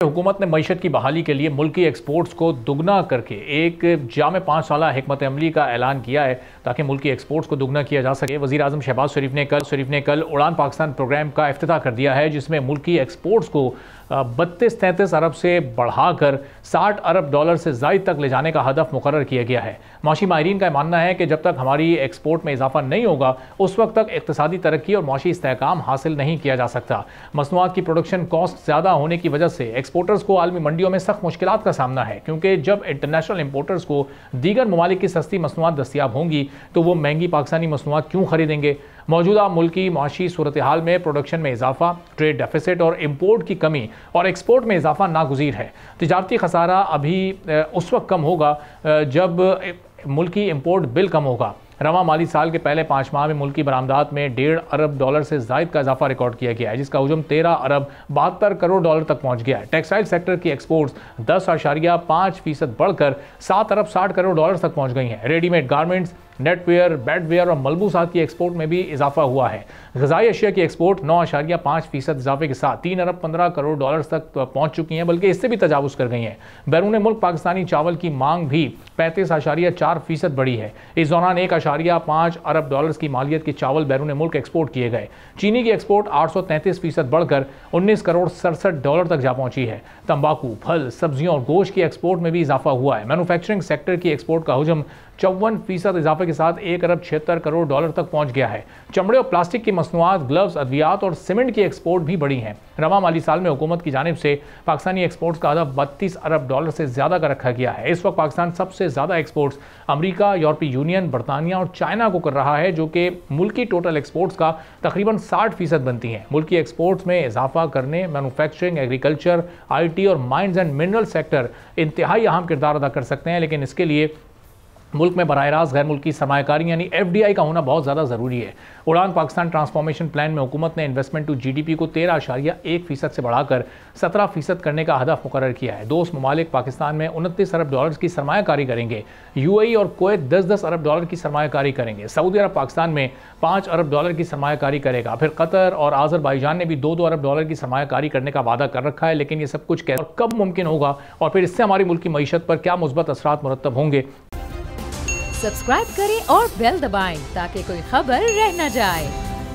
हुकूमत ने मईशत की बहाली के लिए मुल्की एक्सपोर्ट्स को दुगना करके एक जामे 5 साला हिकमत अमली का ऐलान किया है ताकि मुल्की एक्सपोर्ट्स को दुगना किया जा सके। वज़ीर आज़म शहबाज शरीफ ने कल उड़ान पाकिस्तान प्रोग्राम का इफ्तिताह कर दिया है, जिसमें मुल्की एक्सपोर्ट्स को 32-33 अरब से बढ़ाकर 60 अरब डॉलर से ज़ायद तक ले जाने का हदफ मुकर्रर किया गया है। माशी माहिरीन का मानना है कि जब तक हमारी एक्सपोर्ट में इजाफा नहीं होगा उस वक्त तक इक़्तिसादी तरक्की और माशी इस्तेहकाम हासिल नहीं किया जा सकता। मसनूआत की प्रोडक्शन कॉस्ट ज़्यादा होने की वजह से एक्सपोर्टर्स को आलमी मंडियों में सख्त मुश्किलात का सामना है, क्योंकि जब इंटरनेशनल इंपोर्टर्स को दीगर ममालिक की सस्ती मसनूआत दस्तियाब होंगी तो वो महंगी पाकिस्तानी मसनूआत क्यों खरीदेंगे। मौजूदा मुल्की माशी सूरत हाल में प्रोडक्शन में इजाफा, ट्रेड डेफिसिट और इम्पोर्ट की कमी और एक्सपोर्ट में इजाफा नागुज़ीर है। तिजारती खसारा अभी उस वक्त कम होगा जब मुल्की इम्पोर्ट बिल कम होगा। रवां माली साल के पहले 5 माह में मुल्की बरामदात में 1.5 अरब डॉलर से ज़ायद का इजाफा रिकॉर्ड किया गया है, जिसका हुजम 13 अरब 72 करोड़ डॉलर तक पहुंच गया है। टेक्सटाइल सेक्टर की एक्सपोर्ट्स 10.5% बढ़कर 7 अरब 60 करोड़ डॉलर तक पहुंच गई हैं। रेडीमेड गारमेंट्स, नेटवेयर, बेडवेयर और मलबूसात की एक्सपोर्ट में भी इजाफा हुआ है। ग़िज़ाई अशिया की एक्सपोर्ट 9.5% इजाफे के साथ 3 अरब 15 करोड़ डॉलर तक पहुंच चुकी हैं, बल्कि इससे भी तजावुज़ कर गई हैं। बैरून मुल्क पाकिस्तानी चावल की मांग भी 35.4% बढ़ी है। इस दौरान 1.5 अरब डॉलर की मालियत के चावल बैरून मुल्क एक्सपोर्ट किए गए। चीनी की एक्सपोर्ट 833% बढ़कर 19 करोड़ 67 डॉलर तक जा पहुंची है। तंबाकू, फल, सब्जियों और गोश्त की एक्सपोर्ट में भी इजाफा हुआ है। मैन्युफैक्चरिंग सेक्टर की एक्सपोर्ट का हुजम 54% इजाफे के साथ 1 अरब 76 करोड़ डॉलर तक पहुंच गया है। चमड़े और प्लास्टिक की मसनूआत, ग्लव्स, अद्वियात और सीमेंट की एक्सपोर्ट भी बढ़ी हैं। रवां माली साल में हुकूमत की जानिब से पाकिस्तानी एक्सपोर्ट्स का हदफ 32 अरब डॉलर से ज़्यादा का रखा गया है। इस वक्त पाकिस्तान सबसे ज़्यादा एक्सपोर्ट्स अमरीका, यूरोपीय यूनियन, बरतानिया और चाइना को कर रहा है, जो कि मुल्की टोटल एक्सपोर्ट्स का तकरीबन 60% बनती हैं। मुल्की एक्सपोर्ट्स में इजाफा करने मैन्युफैक्चरिंग, एग्रीकल्चर, IT और माइंस एंड मिनरल सेक्टर इंतहाई अहम किरदार अदा कर सकते हैं, लेकिन इसके लिए मुल्क में बराह रास्त गैर मुल्की सरमायाकारी यानी FDI का होना बहुत ज़्यादा ज़रूरी है। उड़ान पाकिस्तान ट्रांसफॉर्मेशन प्लान में हुकूमत ने इन्वेस्टमेंट टू GDP को 13.1% से बढ़ाकर 17% करने का हदफ मुकर्रर किया है। दोस्त ममालिक पाकिस्तान में 29 अरब डॉलर की सरमायाकारी करेंगे। UAE और कुवैत 10-10 अरब डॉलर की सरमायाकारी करेंगे। सऊदी अरब पाकिस्तान में 5 अरब डॉलर की सरमायाकारी करेगा। फिर कतर और आज़रबाईजान ने भी 2-2 अरब डॉलर की सरमायाकारी करने का वादा कर रखा है, लेकिन ये सब कुछ कब मुमकिन होगा और फिर इससे हमारी मुल्क की मईशत पर क्या मुस्बत असरात मुरतब होंगे। सब्सक्राइब करें और बेल दबाएं ताकि कोई खबर रह न जाए।